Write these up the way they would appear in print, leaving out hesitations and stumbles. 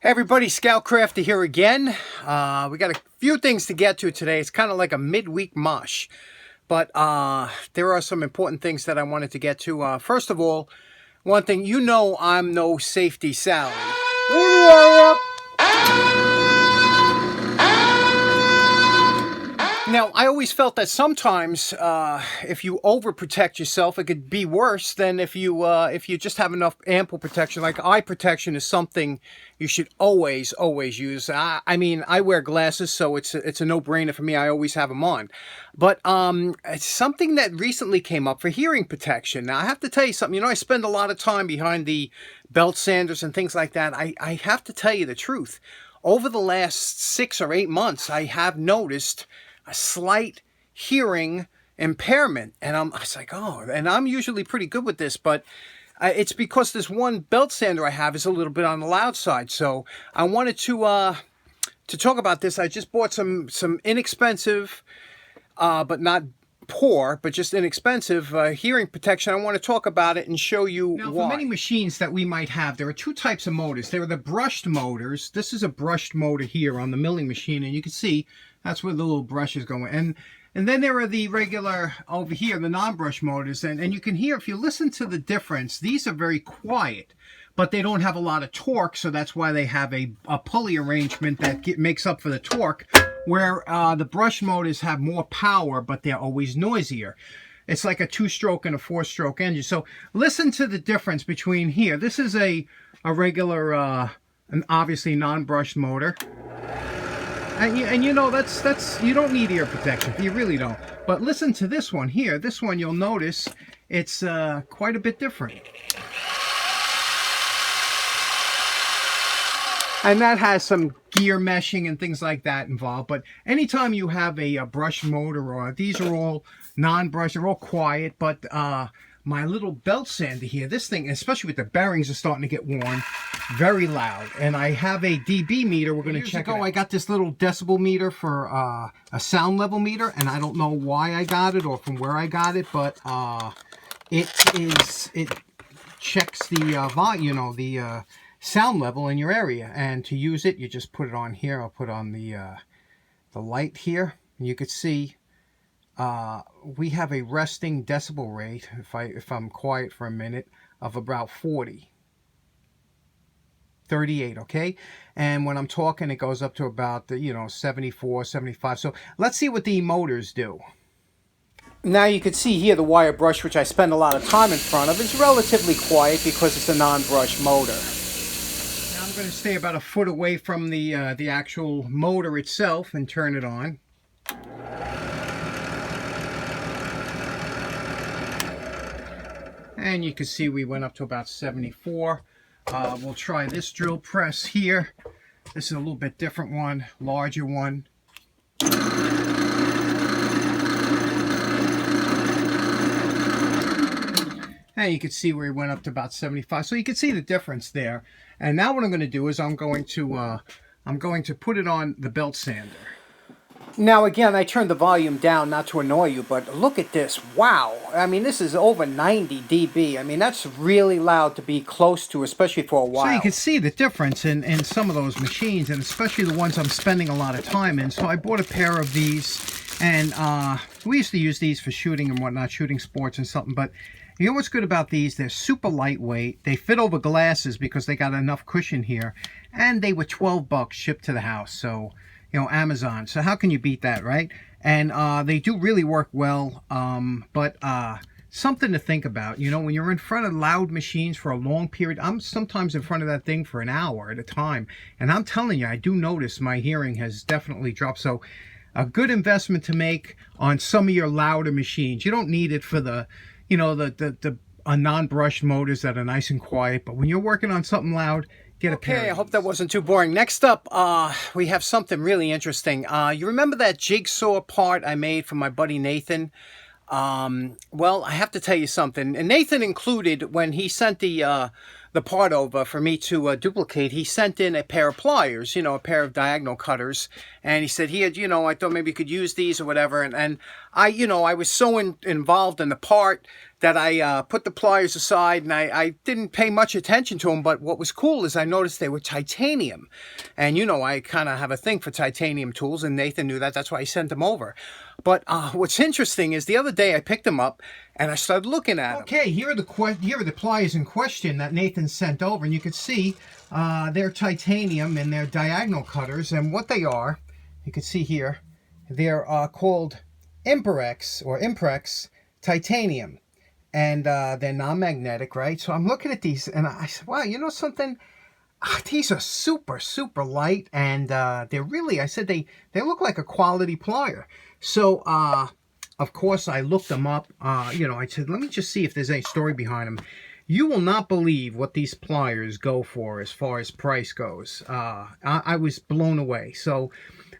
Hey everybody, Scoutcrafter here again. We got a few things to get to today. It's kind of like a midweek mush, but there are some important things that I wanted to get to. First of all, one thing, you know I'm no Safety Sally. Now, I always felt that sometimes if you overprotect yourself, it could be worse than if you just have enough ample protection. Like eye protection is something you should always use. I mean, I wear glasses, so it's a no-brainer for me. I always have them on. But it's something that recently came up for hearing protection. Now, I have to tell you something. You know, I spend a lot of time behind the belt sanders and things like that. I have to tell you the truth. Over the last 6 or 8 months, I have noticed a slight hearing impairment, and I was like, oh, and I'm usually pretty good with this, but it's because this one belt sander I have is a little bit on the loud side. So I wanted to talk about this. I just bought some inexpensive, but not poor, but just inexpensive hearing protection. I want to talk about it and show you now, why. For many machines that we might have, there are two types of motors. There are the brushed motors. This is a brushed motor here on the milling machine, and you can see that's where the little brush is going. And then there are the regular over here, the non-brush motors, and you can hear, if you listen to the difference, these are very quiet, but they don't have a lot of torque, so that's why they have a pulley arrangement that makes up for the torque, where the brush motors have more power, but they're always noisier. It's like a 2-stroke and a 4-stroke engine. So listen to the difference between here. This is a regular, an obviously non-brushed motor. And you know, that's you don't need ear protection. You really don't. But listen to this one here. This one, you'll notice it's quite a bit different. And that has some gear meshing and things like that involved. But anytime you have a brush motor, or these are all non-brush, they're all quiet. But my little belt sander here, this thing, especially with the bearings are starting to get worn, very loud. And I have a dB meter. We're going to check it out. I got this little decibel meter for a sound level meter, and I don't know why I got it or from where I got it, but it checks the volume, you know, the sound level in your area. And to use it, you just put it on here. I'll put on the light here, and you could see we have a resting decibel rate, if I'm quiet for a minute, of about 40. 38, okay? And when I'm talking, it goes up to about, 74, 75. So let's see what the motors do. Now you can see here the wire brush, which I spend a lot of time in front of, is relatively quiet because it's a non-brush motor. Now I'm going to stay about a foot away from the actual motor itself and turn it on. And you can see we went up to about 74. We'll try this drill press here. This is a little bit different one, larger one. And you can see where it went up to about 75. So you can see the difference there. And now what I'm going to do is I'm going to put it on the belt sander. Now again, I turned the volume down not to annoy you, but look at this. Wow. I mean, this is over 90 dB. I mean, that's really loud to be close to, especially for a while. So you can see the difference in some of those machines, and especially the ones I'm spending a lot of time in. So I bought a pair of these, and we used to use these for shooting and whatnot, shooting sports and something. But you know what's good about these? They're super lightweight. They fit over glasses because they got enough cushion here. And they were 12 bucks shipped to the house. So, you know, Amazon. So how can you beat that, right? And they do really work well, but something to think about. You know, when you're in front of loud machines for a long period, I'm sometimes in front of that thing for an hour at a time. And I'm telling you, I do notice my hearing has definitely dropped. So a good investment to make on some of your louder machines. You don't need it for the, you know, the non-brushed motors that are nice and quiet. But when you're working on something loud, okay, I hope that wasn't too boring. Next up, we have something really interesting. You remember that jigsaw part I made for my buddy Nathan? Well, I have to tell you something. And Nathan included, when he sent the part over for me to duplicate, he sent in a pair of pliers, you know, a pair of diagonal cutters. And he said, here, you know, I thought maybe you could use these or whatever. And I, you know, I was so involved in the part that I put the pliers aside, and I didn't pay much attention to them. But what was cool is I noticed they were titanium. And you know, I kind of have a thing for titanium tools, and Nathan knew that. That's why he sent them over. But what's interesting is the other day I picked them up and I started looking at them. Okay, here are the pliers in question that Nathan sent over, and you can see they're titanium and they're diagonal cutters. And what they are, you can see here, they're called Imprex titanium, and they're non-magnetic, right? So I'm looking at these and I said, wow, you know something? These are super light, and they're really, I said, they look like a quality plier. So of course I looked them up. You know, I said, let me just see if there's any story behind them. You will not believe what these pliers go for as far as price goes. I was blown away. So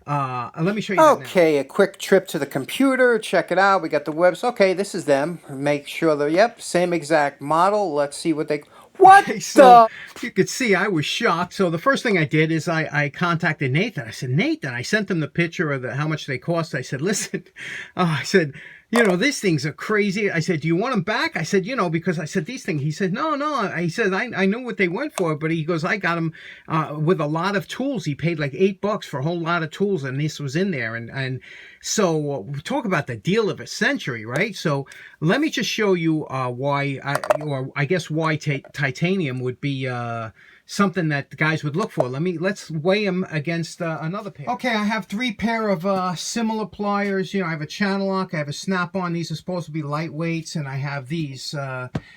let me show you that now. Okay, a quick trip to the computer. Check it out. We got the webs. Okay, this is them. Make sure they're, yep, same exact model. Let's see what they... What okay, so you could see I was shocked. So the first thing I did is I contacted Nathan. I said, Nathan, I sent him the picture of how much they cost. I said, listen, I said, you know, these things are crazy. I said, do you want them back? I said, you know, because I said these things. He said, no. He said, I knew what they went for, but he goes, I got them with a lot of tools. He paid like $8 for a whole lot of tools, and this was in there. And so talk about the deal of a century, right? So let me just show you why, I guess why titanium would be something that the guys would look for. Let's weigh them against another pair. Okay, I have 3 pair of similar pliers. You know, I have a channel lock, I have a snap-on. These are supposed to be lightweights, and I have these.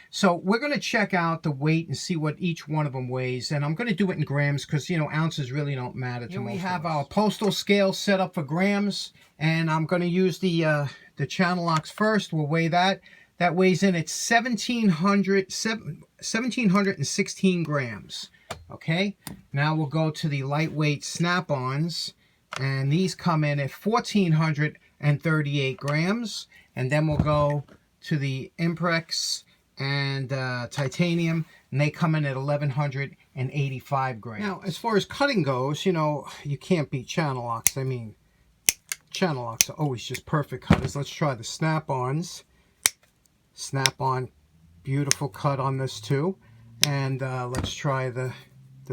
So we're going to check out the weight and see what each one of them weighs. And I'm going to do it in grams because, you know, ounces really don't matter to most of us. We have our postal scale set up for grams, and I'm going to use the channel locks first. We'll weigh that. That weighs in at 1,716 grams. Okay, now we'll go to the lightweight snap-ons, and these come in at 1,438 grams. And then we'll go to the Imprex and titanium, and they come in at 1,185 grams. Now, as far as cutting goes, you know, you can't beat channel locks. I mean, channel locks are always just perfect cutters. Let's try the snap-ons. Snap-on, beautiful cut on this too. And let's try the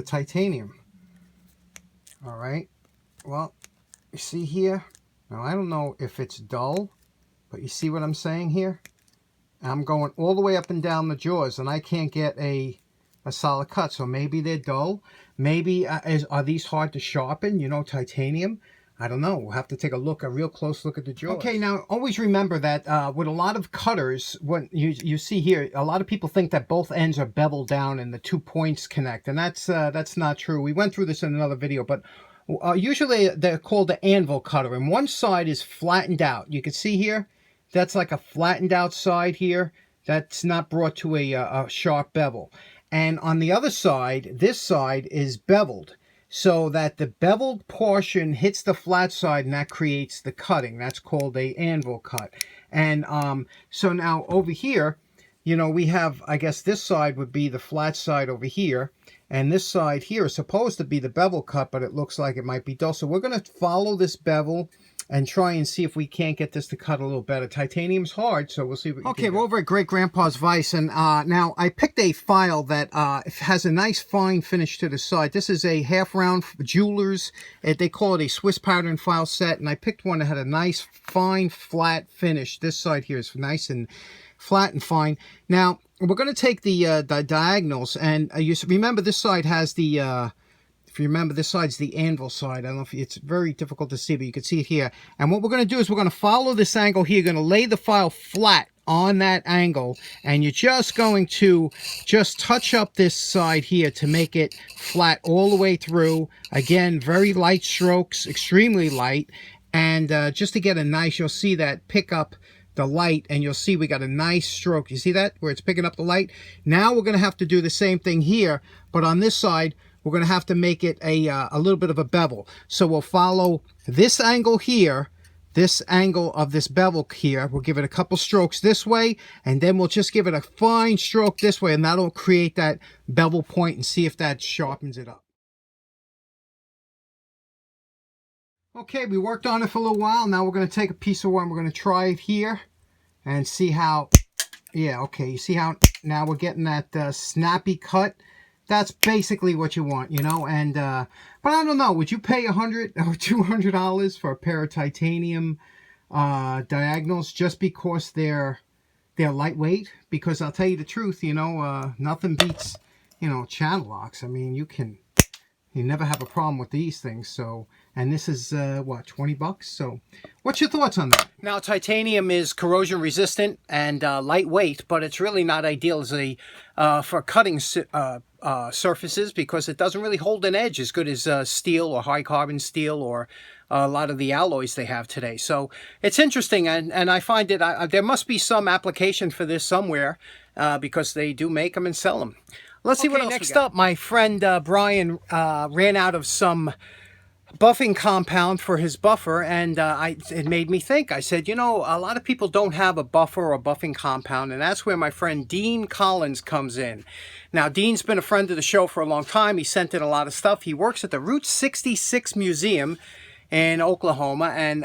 titanium. All right, well, you see here, now I don't know if it's dull, but you see what I'm saying here? I'm going all the way up and down the jaws, and I can't get a solid cut. So maybe they're dull. Maybe are these hard to sharpen, you know, titanium? I don't know. We'll have to take a real close look at the jaws. Okay, now always remember that with a lot of cutters, what you see here, a lot of people think that both ends are beveled down and the 2 points connect, and that's not true. We went through this in another video, but usually they're called the anvil cutter, and one side is flattened out. You can see here, that's like a flattened out side here. That's not brought to a sharp bevel. And on the other side, this side is beveled, so that the beveled portion hits the flat side, and that creates the cutting. That's called a anvil cut. And so now over here, you know, we have, I guess this side would be the flat side over here, and this side here is supposed to be the bevel cut, but it looks like it might be dull. So we're going to follow this bevel and try and see if we can't get this to cut a little better. Titanium's hard, so we'll see what we can do. We're over at Great Grandpa's Vise, and now I picked a file that has a nice fine finish to the side. This is a half-round Jewelers. They call it a Swiss pattern and file set, and I picked one that had a nice, fine, flat finish. This side here is nice and flat and fine. Now, we're going to take the diagonals, and you remember this side has the... If you remember, this side's the anvil side. I don't know if it's very difficult to see, but you can see it here. And what we're going to do is we're going to follow this angle here. You're going to lay the file flat on that angle, and you're just going to just touch up this side here to make it flat all the way through. Again, very light strokes, extremely light. And just to get a nice, you'll see that pick up the light, and you'll see we got a nice stroke. You see that, where it's picking up the light? Now we're going to have to do the same thing here, but on this side, we're going to have to make it a little bit of a bevel. So we'll follow this angle here, this angle of this bevel here. We'll give it a couple strokes this way, and then we'll just give it a fine stroke this way, and that'll create that bevel point, and see if that sharpens it up. Okay, we worked on it for a little while. Now we're going to take a piece of one. We're going to try it here and see how Yeah, okay. You see how now we're getting that snappy cut? That's basically what you want, you know. And but I don't know. Would you pay $100 or $200 for a pair of titanium diagonals just because they're lightweight? Because I'll tell you the truth, you know, nothing beats, you know, channel locks. I mean, you never have a problem with these things. So, and this is what, 20 bucks? So what's your thoughts on that? Now, titanium is corrosion resistant and lightweight, but it's really not ideal as a for cutting surfaces, because it doesn't really hold an edge as good as steel or high carbon steel or a lot of the alloys they have today. So it's interesting, and I find that there must be some application for this somewhere, because they do make them and sell them. Let's see what else. Next up, my friend Brian ran out of some buffing compound for his buffer, and it made me think. I said, you know, a lot of people don't have a buffer or buffing compound, and that's where my friend Dean Collins comes in. Now, Dean's been a friend of the show for a long time. He sent in a lot of stuff. He works at the Route 66 Museum in Oklahoma, and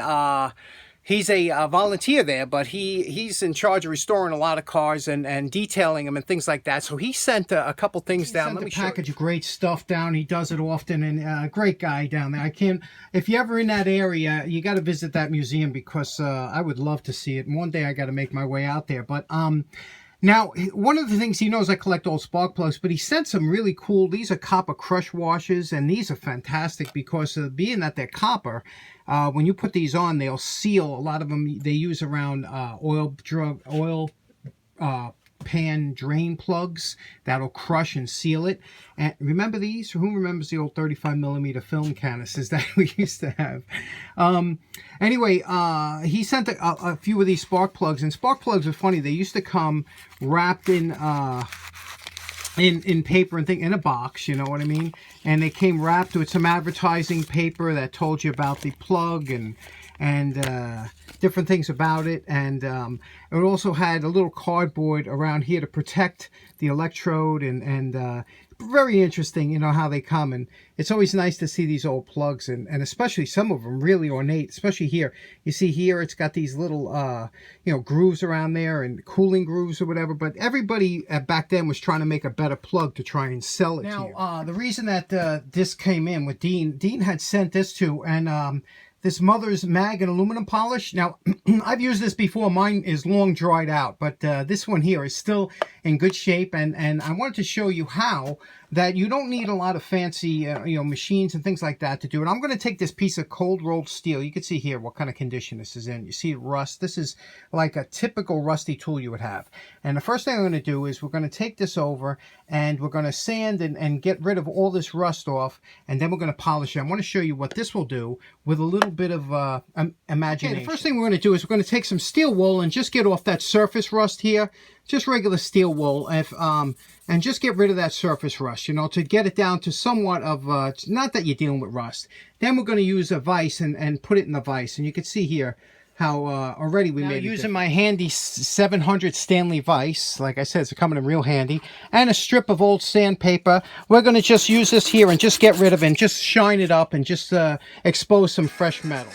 he's a volunteer there, but he's in charge of restoring a lot of cars and detailing them and things like that. So he sent a couple things down. Let me show you. Package of great stuff down. He does it often, and great guy down there. If you're ever in that area, you got to visit that museum, because I would love to see it. And one day I got to make my way out there. But now, one of the things he knows, I collect old spark plugs, but he sent some really cool, these are copper crush washers, and these are fantastic because being that they're copper, when you put these on, they'll seal. A lot of them they use around oil pan drain plugs that'll crush and seal it. And remember these? Who remembers the old 35mm film canisters that we used to have? Anyway, he sent a few of these spark plugs, and spark plugs are funny. They used to come wrapped in paper and in a box, you know what I mean? And they came wrapped with some advertising paper that told you about the plug and different things about it. And it also had a little cardboard around here to protect the electrode, and very interesting, you know, how they come. And it's always nice to see these old plugs, and especially some of them really ornate, especially here. You see here it's got these little you know, grooves around there, and cooling grooves or whatever. But everybody back then was trying to make a better plug to try and sell it to you. Now, the reason that this came in with Dean had sent this to, and this Mother's Mag and aluminum polish. Now, I've used this before. Mine is long dried out, but this one here is still in good shape. And I wanted to show you how that you don't need a lot of fancy you know, machines and things like that to do it. I'm going to take this piece of cold rolled steel. You can see here what kind of condition this is in. You see rust. This is like a typical rusty tool you would have. And the first thing I'm going to do is we're going to take this over, and we're going to sand and get rid of all this rust off, and then we're going to polish it. I want to show you what this will do with a little bit of imagination. Okay, the first thing we're going to do is we're going to take some steel wool and just get off that surface rust here. Just regular steel wool, and just get rid of that surface rust, you know, to get it down to somewhat of, not that you're dealing with rust. Then we're going to use a vise and put it in the vise. And you can see here how already we made it. Using my handy 700 Stanley vise, like I said, it's coming in real handy, and a strip of old sandpaper. We're going to just use this here and just get rid of it and just shine it up and just expose some fresh metal.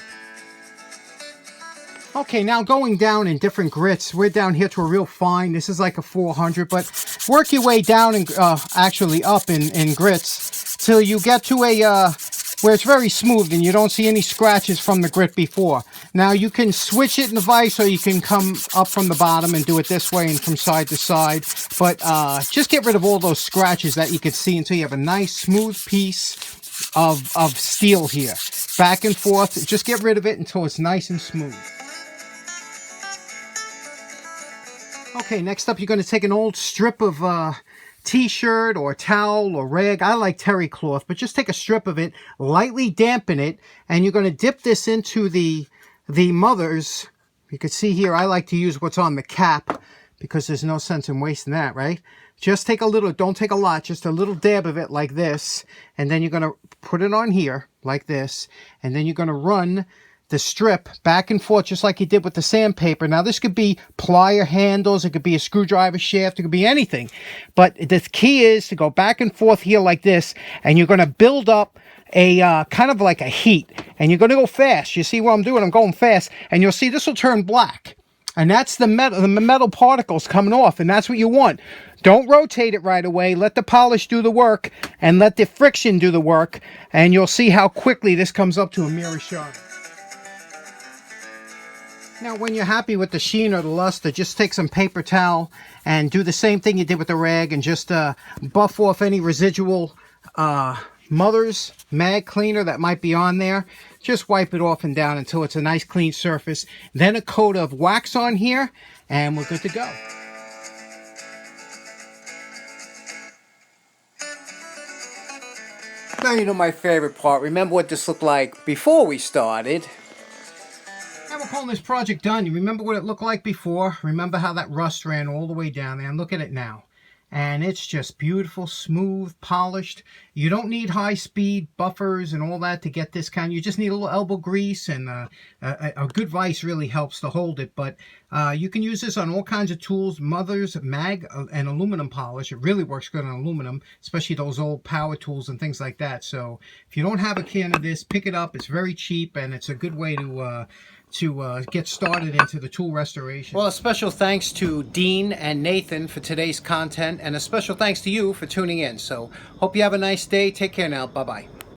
Okay, now going down in different grits. We're down here to a real fine. This is like a 400, but work your way down and actually up in grits till you get to a where it's very smooth and you don't see any scratches from the grit before. Now you can switch it in the vise, or you can come up from the bottom and do it this way and from side to side. But just get rid of all those scratches that you can see until you have a nice smooth piece of steel here. Back and forth. Just get rid of it until it's nice and smooth. Okay, next up you're going to take an old strip of t-shirt or towel or rag. I like terry cloth, but just take a strip of it, lightly dampen it, and you're going to dip this into the Mother's. You can see here I like to use what's on the cap because there's no sense in wasting that, right? Just take a little, don't take a lot, just a little dab of it like this, and then you're going to put it on here like this, and then you're going to run the strip back and forth just like you did with the sandpaper. Now this could be plier handles, it could be a screwdriver shaft, it could be anything. But the key is to go back and forth here like this, and you're going to build up a kind of like a heat, and you're going to go fast. You see what I'm doing? I'm going fast, and you'll see this will turn black. And that's the metal particles coming off, and that's what you want. Don't rotate it right away. Let the polish do the work, and let the friction do the work, and you'll see how quickly this comes up to a mirror shine. Now, when you're happy with the sheen or the luster, just take some paper towel and do the same thing you did with the rag, and just buff off any residual Mother's mag cleaner that might be on there. Just wipe it off and down until it's a nice clean surface. Then a coat of wax on here, and we're good to go. Now you know my favorite part. Remember what this looked like before we started. Now we're calling this project done. You remember what it looked like before? Remember how that rust ran all the way down there? And look at it now. And it's just beautiful, smooth, polished. You don't need high-speed buffers and all that to get this kind. You just need a little elbow grease, and a good vise really helps to hold it. But you can use this on all kinds of tools. Mother's mag and aluminum polish. It really works good on aluminum, especially those old power tools and things like that. So if you don't have a can of this, pick it up. It's very cheap, and it's a good way to get started into the tool restoration. Well, a special thanks to Dean and Nathan for today's content, and a special thanks to you for tuning in. So hope you have a nice day. Take care now. Bye-bye.